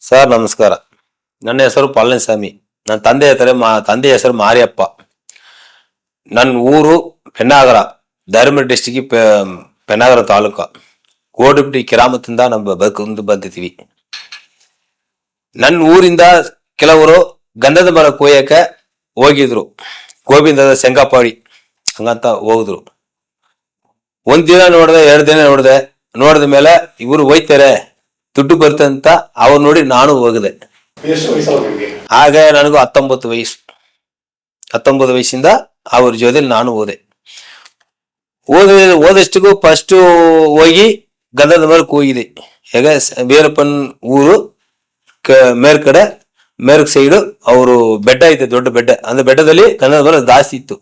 Sir ನಮಸ್ಕಾರ. ನನ್ನ ಹೆಸರು ಪಳನಿಸ್ವಾಮಿ. ನನ್ನ ತಂದೆ ಹೆಸರು ಮಾರಿಯಪ್ಪ. ನನ್ನ ಊರು ಪೆನ್ನಾಗರ, ಧರ್ಮವರ ಡಿಸ್ಟಿಕ್, ಪೆನ್ನಾಗರ ತಾಲೂಕು, ಗೋಡಿಬಿಟ್ಟಿ ಕಿರಾಮತಿಂದ ನಮ್ಮ ಬಂದು ಬಂದಿದ್ದೀವಿ. ನನ್ನ ಊರಿಂದ ಕೆಲವರು ಗಂಧದ ಮರ ಕೊಯ್ಯಕ್ಕೆ ಹೋಗಿದ್ರು. ಗೋವಿಂದದ ಶೆಂಗಾಪಾಡಿ ಹಂಗಂತ ಹೋಗಿದ್ರು. ಒಂದಿನ ನೋಡಿದೆ, 2 ದಿನ ನೋಡಿದ ಮೇಲೆ ಇವರು ಹೋಯ್ತಾರೆ, ದುಡ್ಡು ಬರುತ್ತೆ ಅಂತ ಅವ್ರು ನೋಡಿ ನಾನು ಹೋಗಿದೆ. ಆಗ ನನಗೂ 19 ವಯಸ್ಸು. 19 ವಯಸ್ಸಿಂದ ಅವ್ರ ಜೊತೆಲಿ ನಾನು ಓದಷ್ಟಿಗೂ ಫಸ್ಟ್ ಹೋಗಿ ಗಂಧದ ಮರಕ್ಕೆ ಹೋಗಿದೆ. ಹೇಗ ವೀರಪ್ಪನ್ ಊರು ಮೇಲ್ಕಡೆ ಮೇರ್ಕ್ ಸೈಡು ಅವರು ಬೆಡ್ಡ ಐತೆ, ದೊಡ್ಡ ಬೆಡ್ಡ. ಅಂದ್ರೆ ಬೆಡ್ಡದಲ್ಲಿ ಗಂಧದ ಮರ ಜಾಸ್ತಿ ಇತ್ತು.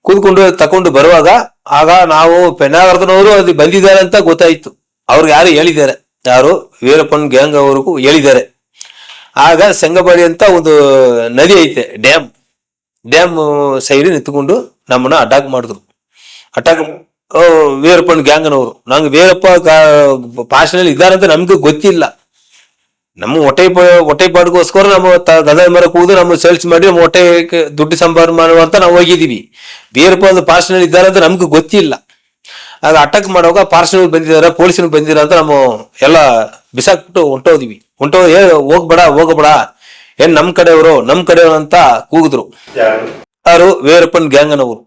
ಕೂತ್ಕೊಂಡು ತಕೊಂಡು ಬರುವಾಗ ಆಗ ನಾವು ಪೆನ್ನಾಗರದನವರು ಅದು ಬಂದಿದ್ದಾರೆ ಅಂತ ಗೊತ್ತಾಯ್ತು. ಅವ್ರಿಗೆ ಯಾರು ಹೇಳಿದ್ದಾರೆ, ಯಾರು ವೀರಪ್ಪನ್ ಗ್ಯಾಂಗ್ ಅವ್ರಿಗೂ ಹೇಳಿದ್ದಾರೆ. ಆಗ ಶೆಂಗಪಾಡಿ ಅಂತ ಒಂದು ನದಿ ಐತೆ, ಡ್ಯಾಮ್ ಸೈಡ್ ನಿಂತ್ಕೊಂಡು ನಮ್ಮನ್ನ ಅಟ್ಯಾಕ್ ಮಾಡಿದ್ರು. ವೀರಪ್ಪನ್ ಗ್ಯಾಂಗ್ನವರು. ನಂಗೆ ವೀರಪ್ಪ ಭಾಷೆನಲ್ಲಿ ಇದ್ದಾರಂತ ನಮ್ಗೆ ಗೊತ್ತಿಲ್ಲ. ನಮ್ಮ ಹೊಟ್ಟೆ ಪಾಡ್ಗೋಸ್ಕರ ನಮ್ಮ ಗಂಧದ ಮರ ಕೂದು ನಮ್ಮ ಸೇಲ್ಸ್ ಮಾಡಿ ನಮ್ಮ ಹೊಟ್ಟೆ ದುಡ್ಡು ಸಂಪಾದನೆ ಮಾಡುವಂತ ನಾವು ಹೋಗಿದ್ದೀವಿ. ವೀರಪ್ಪ ಭಾಷೆನಲ್ಲಿ ಇದ್ದಾರೆ ಅಂತ ನಮ್ಗೆ ಗೊತ್ತಿಲ್ಲ. ಆಗ ಅಟ್ಯಾಕ್ ಮಾಡುವಾಗ ಪಾರ್ಸಲ್ ಬಂದಿದ್ದಾರೆ, ಪೊಲೀಸರು ಬಂದಿದ್ದಾರೆ ಅಂತ ನಾವು ಎಲ್ಲ ಬಿಸಾಕ್ಬಿಟ್ಟು ಹೊಂಟೋದ್ವಿ. ಹೋಗಬೇಡ, ಏನ್ ನಮ್ ಕಡೆಯವರು ಅಂತ ಕೂಗಿದ್ರು. ಯಾರು? ವೀರಪ್ಪನ್ ಗ್ಯಾಂಗ್ನವರು.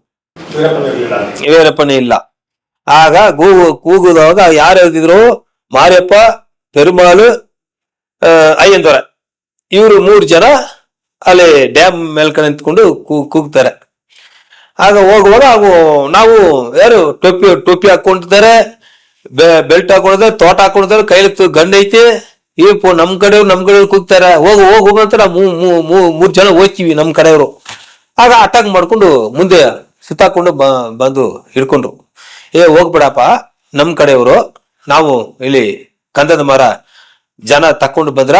ವೀರಪ್ಪನೇ ಇಲ್ಲ. ಆಗ ಕೂಗುದಾಗ ಯಾರು ಹೇಳ್ತಿದ್ರು? ಮಾರಿಯಪ್ಪ, ಪೆರುಮಾಳು, ಅಯ್ಯಂದೊರ, ಇವರು 3 ಜನ ಅಲ್ಲಿ ಡ್ಯಾಮ್ ಮೇಲ್ಕಡೆ ನಿಂತ್ಕೊಂಡು ಕೂಗ್ತಾರೆ. ಆಗ ಹೋಗುವಾಗ ನಾವು ಯಾರು ಟೋಪಿ ಹಾಕೊಂಡಿದ್ದಾರೆ, ಬೆಲ್ಟ್ ಹಾಕೊಂಡಿದ್ದಾರೆ, ತೋಟ ಹಾಕೊಂಡಿದ್ದಾರೆ, ಕೈಲಿ ಗಂಡ ಐತಿ. ನಮ್ ಕಡೆಯವ್ರು ಕೂಗ್ತಾರೆ. ಹೋಗು ಅಂತ ನಾವು 3 ಜನ ಹೋಗ್ತೀವಿ ನಮ್ ಕಡೆಯವರು. ಆಗ ಅಟ್ಯಾಕ್ ಮಾಡ್ಕೊಂಡು ಮುಂದೆ ಸುತ್ತಾಕೊಂಡು ಬಂದು ಹಿಡ್ಕೊಂಡ್ರು. ಹೋಗ್ಬಿಡಪ್ಪ, ನಮ್ ಕಡೆಯವರು, ನಾವು ಇಲ್ಲಿ ಗಂಧದ ಮರ ಜನ ತಕೊಂಡು ಬಂದ್ರ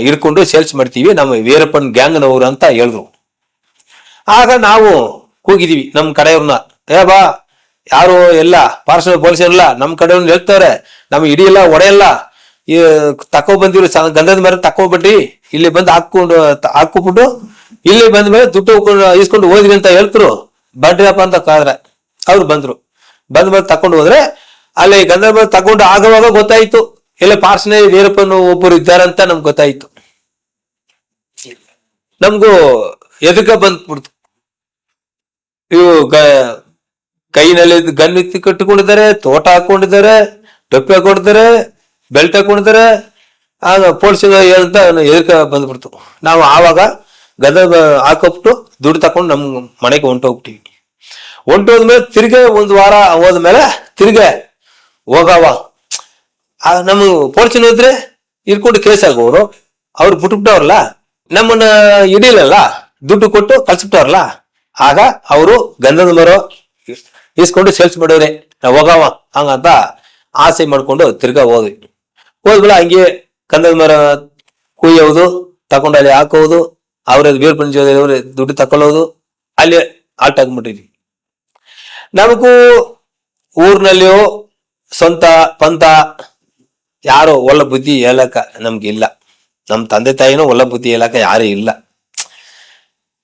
ಹಿಡ್ಕೊಂಡು ಸೇಲ್ಸ್ ಮಾಡ್ತೀವಿ, ನಮ್ಮ ವೀರಪ್ಪನ್ ಗ್ಯಾಂಗ್ನವರು ಅಂತ ಹೇಳಿದ್ರು. ಆಗ ನಾವು ಕೂಗಿದೀವಿ ನಮ್ ಕಡೆಯವ್ರನ್ನ, ಬಾ, ಯಾರು ಎಲ್ಲ ಪಾರ್ಸಲ್ ಪೊಲೀಸ್ ಇಲ್ಲ, ನಮ್ ಕಡೆಯವ್ರನ್ನ ಹೇಳ್ತಾರೆ, ನಮ್ ಹಿಡಿಯಲ್ಲ, ಹೊಡೆಯಲ್ಲ, ಬಂದಿರು ಗಂಧದ ಮರ ತಕೊಂಡ್ಬಿಟ್ಟಿ ಇಲ್ಲಿ ಬಂದು ಹಾಕ್ಬಿಟ್ಟು ಇಲ್ಲಿ ಬಂದ ಮೇಲೆ ದುಡ್ಡು ಇಸ್ಕೊಂಡು ಹೋದ್ವಿ ಅಂತ ಹೇಳ್ತರು. ಬಡ್ರಿಯಪ್ಪ ಅಂತ ಕಾದ್ರೆ ಅವ್ರು ಬಂದ್ರು. ಬಂದ ಮೇಲೆ ತಕೊಂಡು ಹೋದ್ರೆ ಅಲ್ಲಿ ಗಂಧದ ಮರ ತಕೊಂಡು ಆಗುವಾಗ ಗೊತ್ತಾಯ್ತು, ಎಲ್ಲ ಪಾರ್ಸಲ್ ವೀರಪ್ಪನ ಒಬ್ಬರು ಇದ್ದಾರಂತ ನಮ್ಗೆ ಗೊತ್ತಾಯ್ತು. ನಮ್ಗೂ ಎದಕ ಬಂದ್ಬಿಡ್ತು. ಇವು ಕೈನಲ್ಲಿ ಗನ್ ಎತ್ತಿ ಕಟ್ಟಿಕೊಂಡಿದ್ದಾರೆ, ತೋಟ ಹಾಕೊಂಡಿದ್ದಾರೆ, ಟೊಪ್ಪಿ ಹಾಕೊಂಡಿದ್ದಾರೆ, ಬೆಲ್ಟ್ ಹಾಕೊಂಡಿದ್ದಾರೆ. ಆಗ ಪೊಲೀಸ್ ಏನಂತ ಎದಕ ಬಂದ್ಬಿಡ್ತು. ನಾವು ಆವಾಗ ಗದ ಹಾಕೊಬಿಟ್ಟು ದುಡ್ಡು ತಕೊಂಡು ನಮ್ ಮನೆಗೆ ಹೊಂಟೋಗ್ಬಿಟ್ಟಿವಿ. ಹೊಂಟೋದ್ಮೇಲೆ ತಿರ್ಗೆ 1 ವಾರ ಹೋದ್ಮೇಲೆ ತಿರ್ಗೆ ಹೋಗವ ನಮ್ಮ ಪೊಲೀಸಿನ ಹೋದ್ರೆ ಇರ್ಕೊಂಡು ಕೇಸ್ ಆಗೋರು. ಅವ್ರು ಬಿಟ್ಬಿಟ್ಟವ್ರಲ್ಲ, ನಮ್ಮನ್ನ ಹಿಡಿಯಲ್ಲ, ದುಡ್ಡು ಕೊಟ್ಟು ಕಳ್ಸಿಬಿಟ್ಟವ್ರಲ್ಲ. ಆಗ ಅವರು ಗಂಧದ ಮರ ಇಸ್ಕೊಂಡು ಸೇಲ್ಸ್ ಮಾಡೋರೆ, ನಾವು ಹೋಗವ ಹಂಗಂತ ಆಸೆ ಮಾಡ್ಕೊಂಡು ತಿರ್ಗಾ ಹೋದ್ಮೇಲೆ ಹಂಗೆ ಗಂಧದ ಮರ ಕುಯ್ಯೋದು, ತಕೊಂಡು ಅಲ್ಲಿ ಹಾಕೋದು, ಅವ್ರದ್ದು ವೀರಪ್ಪನ ಜೊತೆ ದುಡ್ಡು ತಕೊಳ್ಳೋದು, ಅಲ್ಲಿ ಆಲ್ಟ್ ಆಗ್ಬಿಟ್ಟಿದ್ವಿ. ನಮಗೂ ಊರ್ನಲ್ಲಿಯೋ ಸ್ವಂತ ಪಂತ ಯಾರೋ ಒಳ್ಳೆ ಬುದ್ಧಿ ಹೇಳಕ ನಮ್ಗಿಲ್ಲ. ನಮ್ ತಂದೆ ತಾಯಿನೂ ಒಳ್ಳೆ ಬುದ್ಧಿ ಹೇಳಕ ಯಾರು ಇಲ್ಲ.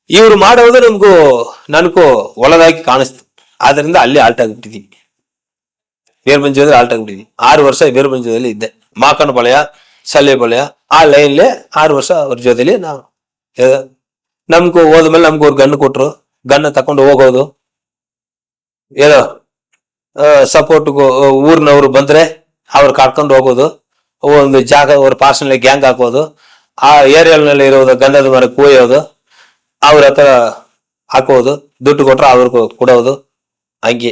ಇವ್ರು ಮಾಡೋದು ನನಗೂ ಒಳದಾಗಿ ಕಾಣಿಸ್ತು. ಆದ್ರಿಂದ ಅಲ್ಲಿ ಆಲ್ಟ್ ಆಗ್ಬಿಟ್ಟಿದೀವಿ. ವೀರಪ್ಪನ ಜೊತೆ ಆಲ್ಟ್ ಆಗ್ಬಿಟ್ಟಿದ್ವಿ. 6 ವರ್ಷ ವೀರಪ್ಪನ ಜೊತೆಲಿ ಇದ್ದೆ. ಮಾಕನ ಬಳೆಯ, ಸಲ್ಲೆ ಬಳೆಯ ಆ ಲೈನ್ಲೆ 6 ವರ್ಷ ಅವ್ರ ಜೊತೆಲಿ ನಾವು. ನಮ್ಗೂ ಹೋದ್ಮೇಲೆ ನಮ್ಗೂ ಅವ್ರು ಗನ್ ಕೊಟ್ರು. ಗನ್ನ ತಕೊಂಡು ಹೋಗೋದು, ಏನೋ ಸಪೋರ್ಟ್ಗೂ ಊರ್ನವ್ರು ಬಂದ್ರೆ ಅವ್ರು ಕರ್ಕೊಂಡು ಹೋಗೋದು, ಒಂದು ಜಾಗ ಅವ್ರ ಪಾರ್ಸಲ್ ಗ್ಯಾಂಗ್ ಹಾಕೋದು, ಆ ಏರಿಯಾಲ್ನಲ್ಲಿ ಇರೋದು ಗಂಧದ ಮರ ಕೊಯ್ಯೋದು, ಅವ್ರ ಹತ್ರ ಹಾಕೋದು, ದುಡ್ಡು ಕೊಟ್ರೆ ಅವ್ರಿಗೂ ಕೊಡೋದು. ಹಂಗೆ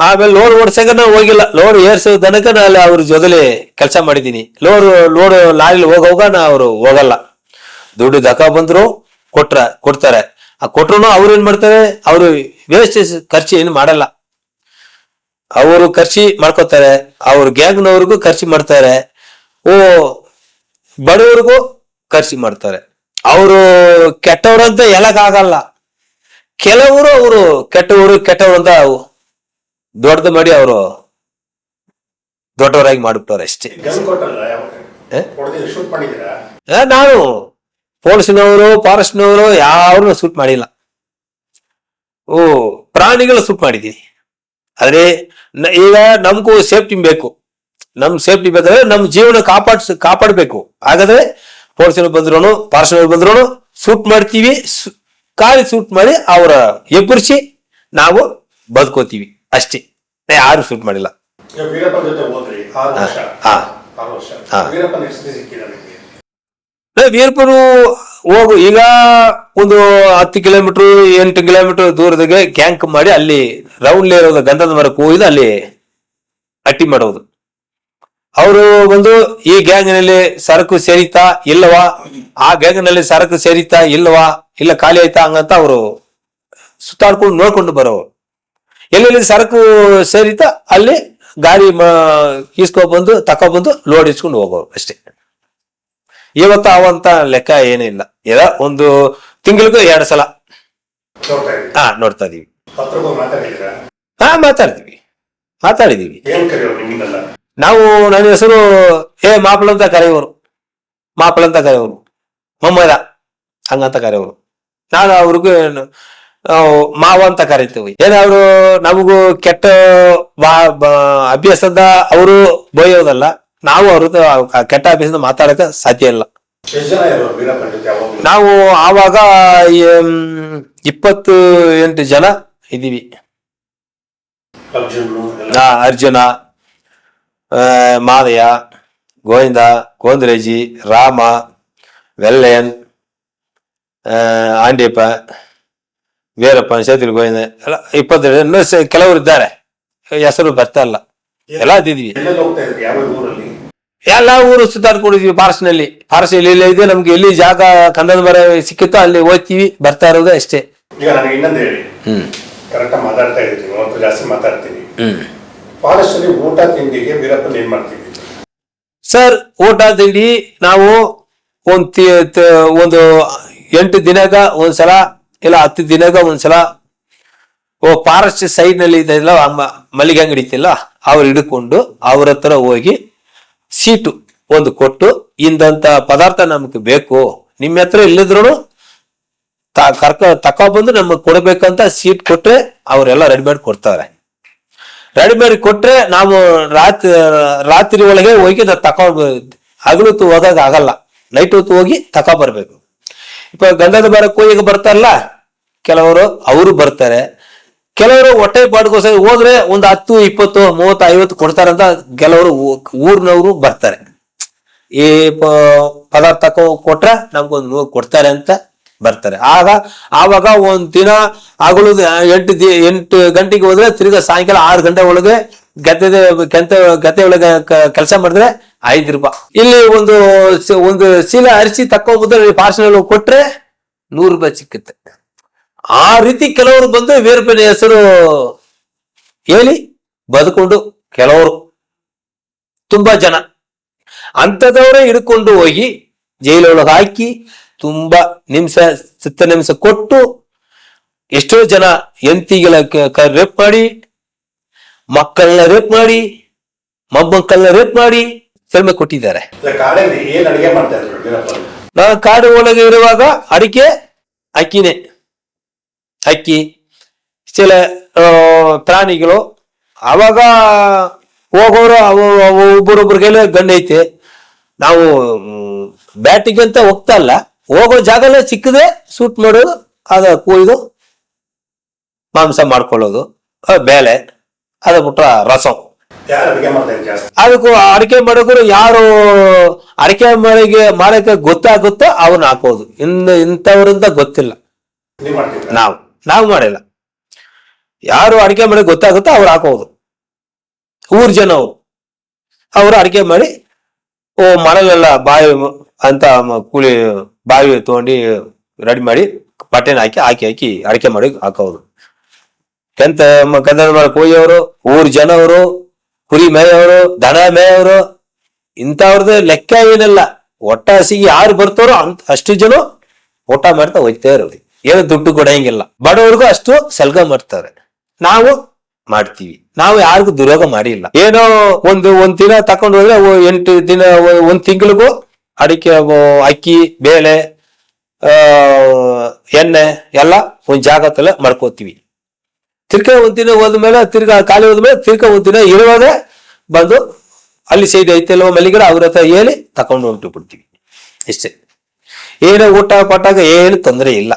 ಆಮೇಲೆ ಲೋಡ್ ಓಡ್ಸಕ ನಾವು ಹೋಗಿಲ್ಲ. ಲೋಡ್ ಏರ್ಸೋ ತನಕ ನಾನು ಅವ್ರ ಜೊತೆಲಿ ಕೆಲಸ ಮಾಡಿದ್ದೀನಿ. ಲೋಡ್ ಲಾರಿಲಿ ಹೋಗೋವಾಗ ಅವ್ರು ಹೋಗಲ್ಲ. ದುಡ್ಡು ದಕ ಬಂದ್ರು ಕೊಡ್ತಾರೆ. ಆ ಕೊಟ್ರು ಅವ್ರು ಏನ್ ಮಾಡ್ತಾರೆ, ಅವರು ವೇಸ್ಟೇಜ್ ಖರ್ಚು ಏನು ಮಾಡಲ್ಲ. ಅವರು ಖರ್ಚು ಮಾಡ್ಕೋತಾರೆ, ಅವ್ರ ಗ್ಯಾಂಗ್ನವ್ರಿಗೂ ಖರ್ಚು ಮಾಡ್ತಾರೆ, ಬಡವ್ರಿಗೂ ಖರ್ಚು ಮಾಡ್ತಾರೆ. ಅವರು ಕೆಟ್ಟವ್ರಂತ ಹೇಳಕ್ ಆಗಲ್ಲ. ಕೆಲವರು ಅವರು ಕೆಟ್ಟವರು ಅಂತ ದೊಡ್ಡದು ಮಾಡಿ ಅವರು ದೊಡ್ಡವರಾಗಿ ಮಾಡ್ಬಿಟ್ಟವ್ರೆ ಅಷ್ಟೇ. ನಾನು ಪೊಲೀಸ್ನವರು ಫಾರೆಸ್ಟ್ನವರು ಯಾರು ಶೂಟ್ ಮಾಡಿಲ್ಲ. ಪ್ರಾಣಿಗಳು ಶೂಟ್ ಮಾಡಿದ್ದೀನಿ. ಆದ್ರೆ ಈಗ ನಮಗೂ ಸೇಫ್ಟಿ ಬೇಕು. ನಮ್ ಸೇಫ್ಟಿ ಬೇಕಾದ್ರೆ ನಮ್ ಜೀವನ ಕಾಪಾಡಬೇಕು. ಹಾಗಾದ್ರೆ ಪೊಲೀಸರು ಬಂದ್ರು ಫಾರೆಸ್ಟ್ನವ್ರು ಬಂದ್ರು ಶೂಟ್ ಮಾಡ್ತೀವಿ. ಕಾಲಿ ಶೂಟ್ ಮಾಡಿ ಅವರ ಎಬ್ಬರಿಸಿ ನಾವು ಬದುಕೋತೀವಿ ಅಷ್ಟೇ. ಯಾರು ಶೂಟ್ ಮಾಡಿಲ್ಲ. ವೀರಪ್ಪನು ಈಗ ಒಂದು 10 ಕಿಲೋಮೀಟರ್ 8 ಕಿಲೋಮೀಟರ್ ದೂರದಾಗೆ ಕ್ಯಾಂಕ್ ಮಾಡಿ ಅಲ್ಲಿ ರೌಂಡ್ ಇರೋದು ಗಂಧದ ಮರಕ್ಕೆ ಹೋಗಿದ್ದು ಅಲ್ಲಿ ಅಟ್ಟಿ ಮಾಡೋದು. ಅವರು ಬಂದು ಈ ಗ್ಯಾಂಗ್ನಲ್ಲಿ ಸರಕು ಸೇರಿತಾ ಇಲ್ಲವಾ, ಆ ಗ್ಯಾಂಗ್ನಲ್ಲಿ ಸರಕು ಸೇರಿತಾ ಇಲ್ಲವಾ, ಇಲ್ಲ ಖಾಲಿ ಆಯ್ತಾ ಹಂಗಂತ ಅವರು ಸುತ್ತಾಡ್ಕೊಂಡು ನೋಡ್ಕೊಂಡು ಬರೋರು. ಎಲ್ಲೆಲ್ಲಿ ಸರಕು ಸೇರಿತಾ ಅಲ್ಲಿ ಗಾಡಿ ಬಂದು ತಕೊಬಂದು ಲೋಡ್ ಇಸ್ಕೊಂಡು ಹೋಗೋರು ಅಷ್ಟೇ. ಇವತ್ತು ಅವಂತ ಲೆಕ್ಕ ಏನೇ ಇಲ್ಲ. ಒಂದು ತಿಂಗಳಿಗೂ 2 ಸಲ ನೋಡ್ತಾ ಇದೀವಿ. ಮಾತಾಡಿದೀವಿ. ನಾವು ನನ್ನ ಹೆಸರು ಮಾಪಲ್ ಅಂತ ಕರೆಯೋರು. ಮೊಮ್ಮದ ಹಂಗಂತ ಕರೆಯೋರು. ನಾನು ಅವ್ರಿಗೂ ಮಾವ ಅಂತ ಕರಿತೀವಿ. ಏನಾದ್ರು ನಮಗೂ ಕೆಟ್ಟ ಅಭ್ಯಾಸದ ಅವರು ಬಯೋದಲ್ಲ, ನಾವು ಅವ್ರದ್ದು ಕೆಟ್ಟ ಅಭ್ಯಾಸದ ಮಾತಾಡಕ್ಕೆ ಸಾಧ್ಯ ಇಲ್ಲ. ನಾವು ಆವಾಗ 28 ಜನ ಇದೀವಿ. ಅರ್ಜುನ, ಮಾದಯ್ಯ, ಗೋವಿಂದ, ಗೋಂದ್ರೇಜಿ, ರಾಮ, ವೆಲ್ಲಯನ್, ಆಂಡಿಯಪ್ಪ, ವೀರಪ್ಪ, ಸೇತುಲ್ ಗೋವಿಂದ ಎಲ್ಲ 22 ಕೆಲವರು ಇದ್ದಾರೆ. ಹೆಸರು ಬರ್ತಾ ಇಲ್ಲ. ಎಲ್ಲ ಇದ್ದೀವಿ. ಎಲ್ಲ ಊರು ಸುತ್ತಾಡ್ಕೊಂಡಿದ್ವಿ. ಫಾರೆಸ್ಟ್ನಲ್ಲಿ ಇಲ್ಲ ಇದೆ ನಮ್ಗೆ ಎಲ್ಲಿ ಜಾಗ ಕಂದದ ಮರ ಸಿಕ್ಕುತ್ತೋ ಅಲ್ಲಿ ಹೋಗ್ತೀವಿ, ಬರ್ತಾ ಇರೋದು ಅಷ್ಟೇ. ಈಗ ನನಗೆ ಇನ್ನೊಂದು ಹೇಳಿ, ಕರೆಕ್ಟ್ ಮಾತಾಡ್ತಾ ಇದ್ದೀನಿ, ಒಂದು ಜಾಸ್ತಿ ಮಾತಾಡ್ತೀನಿ. ಫಾರೆಸ್ಟ್ ಅಲ್ಲಿ ಊಟ ತಿಂಡಿಗೆ ವೀರಪ್ಪನ್ ಏನ್ ಮಾಡ್ತೀವಿ ಸರ್? ಊಟ ತಿಂಡಿ ನಾವು ಒಂದು 8 ದಿನಗ ಒಂದ್ಸಲ ಇಲ್ಲ 10 ದಿನಗ ಒಂದ್ಸಲ ಫಾರೆಸ್ಟ್ ಸೈಡ್ ನಲ್ಲಿ ಇದೆಲ್ಲ ಮಲ್ಲಿಗೆ ಅಂಗಡಿ ಇತ್ತಿಲ್ಲ, ಅವ್ರು ಹಿಡ್ಕೊಂಡು ಅವ್ರ ಹತ್ರ ಹೋಗಿ ಸೀಟು ಒಂದು ಕೊಟ್ಟು, ಇಂದಂತ ಪದಾರ್ಥ ನಮ್ಗೆ ಬೇಕು, ನಿಮ್ಮ ಹತ್ರ ಇಲ್ಲಿದ್ರು ತಕೊಬಂದು ನಮಗ್ ಕೊಡ್ಬೇಕಂತ ಸೀಟ್ ಕೊಟ್ರೆ ಅವರೆಲ್ಲ ರೆಡಿಮೇಡ್ ಕೊಡ್ತಾರೆ. ರೆಡಿಮೇಡ್ ಕೊಟ್ರೆ ನಾವು ರಾತ್ರಿ ಒಳಗೆ ಹೋಗಿ ನಾವು ಹಗಲು ಹೊತ್ತು ಹೋಗಾಗ ಆಗಲ್ಲ, ನೈಟ್ ಹೊತ್ತು ಹೋಗಿ ಬರ್ಬೇಕು. ಗಂಧದ ಮರಕ್ಕೂ ಈಗ ಬರ್ತಾರಲ್ಲ ಕೆಲವರು, ಅವರು ಬರ್ತಾರೆ. ಕೆಲವರು ಹೊಟ್ಟೆ ಪಾಡ್ಗೋಸ್ಕರ ಹೋದ್ರೆ ಒಂದು 10, 20, 30, 50 ಕೊಡ್ತಾರಂತ ಕೆಲವರು ಊರ್ನವರು ಬರ್ತಾರೆ. ಈ ಪದಾರ್ಥ ಕೊಟ್ರೆ ನಮ್ಗೊಂದು 100 ಕೊಡ್ತಾರೆ ಅಂತ ಬರ್ತಾರೆ. ಆವಾಗ ಒಂದ್ ದಿನ ಹಗಲು 8 ಗಂಟೆಗೆ ಹೋದ್ರೆ ತಿರ್ಗಾ ಸಾಯಂಕಾಲ 6 ಗಂಟೆ ಒಳಗೆ ಗದ್ದೆ ಒಳಗೆ ಕೆಲಸ ಮಾಡಿದ್ರೆ 5 ರೂಪಾಯಿ. ಇಲ್ಲಿ ಒಂದು ಚೀಲ ಅರಿಸಿ ತಕೊಂಡ್ಬಂದ್ರೆ ಪಾರ್ಸಲ್ ಕೊಟ್ರೆ 100 ರೂಪಾಯಿ ಸಿಕ್ಕುತ್ತೆ. ಆ ರೀತಿ ಕೆಲವರು ಬಂದು ವೀರಪ್ಪನ ಹೆಸರು ಹೇಳಿ ಬದುಕೊಂಡು ಕೆಲವರು ತುಂಬಾ ಜನ ಅಂತದವರೇ ಹಿಡ್ಕೊಂಡು ಹೋಗಿ ಜೈಲೊಳಗೆ ಹಾಕಿ ತುಂಬಾ ಸತ್ತ ನಿಮಿಷ ಕೊಟ್ಟು ಎಷ್ಟೋ ಜನ ಹೆಂಡತಿಗಳ ರೇಪ್ ಮಾಡಿ, ಮಕ್ಕಳನ್ನ ರೇಪ್ ಮಾಡಿ, ಮೊಮ್ಮಕ್ಕಳನ್ನ ರೇಪ್ ಮಾಡಿ ಸೆಲ್ಮೆ ಕೊಟ್ಟಿದ್ದಾರೆ. ನಾನು ಕಾಡು ಒಳಗೆ ಇರುವಾಗ ಅಡಿಕೆ ಅಕ್ಕಿ ಚಿಲ ಪ್ರಾಣಿಗಳು ಅವಾಗ ಹೋಗೋರು ಒಬ್ಬರೊಬ್ಬರ ಕೈಲಿ ಗಂಡ ಐತೆ. ನಾವು ಬ್ಯಾಟಿಗೆ ಅಂತ ಹೋಗ್ತಾ ಇಲ್ಲ, ಹೋಗೋ ಜಾಗಲ್ಲೇ ಸಿಕ್ಕದೆ ಶೂಟ್ ಮಾಡೋದು, ಅದ ಕೊಯ್ದು ಮಾಂಸ ಮಾಡ್ಕೊಳ್ಳೋದು, ಬೇಳೆ, ಅದ ಬಿಟ್ರ ರಸಂ. ಅದಕ್ಕೂ ಅಡಿಕೆ ಮಾಡೋರು ಯಾರು ಅಡಿಕೆ ಮಾಡಕ್ಕೆ ಗೊತ್ತಾಗುತ್ತೋ ಅವನ್ನ ಹಾಕೋದು. ಇಂಥವ್ರಿಂದ ಗೊತ್ತಿಲ್ಲ. ನಾವು ಮಾಡಿಲ್ಲ. ಯಾರು ಅಡಿಕೆ ಮಾಡಿ ಗೊತ್ತಾಗುತ್ತೋ ಅವ್ರು ಹಾಕೋದು. ಊರ್ ಜನ ಅವರು ಅಡಿಕೆ ಮಾಡಿ ಮನೇಲೆಲ್ಲ ಬಾವಿ ಅಂತ ಕೂಲಿ ಬಾವಿ ತಗೊಂಡು ರೆಡಿ ಮಾಡಿ ಬಟ್ಟೆನ ಹಾಕಿ ಅಡಿಕೆ ಮಾಡಿ ಹಾಕೋದು. ಗಂಧದ ಮರ ಕೊಯ್ಯವರು, ಊರ್ ಜನವರು, ಕುರಿ ಮೇಯವರು, ದನ ಮೇಯವರು, ಇಂಥವ್ರದ್ದು ಲೆಕ್ಕ ಏನಿಲ್ಲ. ಒಟ್ಟ ಹಸಿಗೆ ಯಾರು ಬರ್ತಾರೋ ಅಷ್ಟು ಜನ ಊಟ ಮಾಡ್ತಾ ಹೋಗ್ತಾ ಇರೋದು. ಏನು ದುಡ್ಡು ಕೊಡಂಗಿಲ್ಲ. ಬಡವ್ರಿಗೂ ಅಷ್ಟು ಸಲ್ಗ ಮಾಡ್ತಾರೆ. ನಾವು ಮಾಡ್ತೀವಿ. ನಾವು ಯಾರಿಗೂ ದುರೋಗ ಮಾಡಿಲ್ಲ. ಏನೋ ಒಂದ್ ದಿನ ತಕೊಂಡು ಹೋದ್ರೆ 8 ದಿನ 1 ತಿಂಗಳಿಗೂ ಅಡಿಕೆ ಅಕ್ಕಿ ಬೇಳೆ ಎಣ್ಣೆ ಎಲ್ಲ ಒಂದ್ ಜಾಗದಲ್ಲೇ ಮಾಡ್ಕೋತೀವಿ. ತಿರ್ಗಾ ಒಂದಿನ ಹೋದ್ಮೇಲೆ ತಿರ್ಗಾ ಖಾಲಿ ಹೋದ್ಮೇಲೆ ತಿರ್ಗಾ ಒಂದಿನ ಇರುವಾಗ ಬಂದು ಅಲ್ಲಿ ಸೈಡ್ ಐತೆಲ್ವ ಮಲ್ಲಿಗಿಡ ಅವ್ರ ಹತ್ರ ಹೇಳಿ ತಕೊಂಡು ಹೊಂಟು ಬಿಡ್ತೀವಿ. ಇಷ್ಟೇ. ಏನೋ ಊಟ ಪಟ್ಟಾಗ ಏನು ತೊಂದರೆ ಇಲ್ಲ.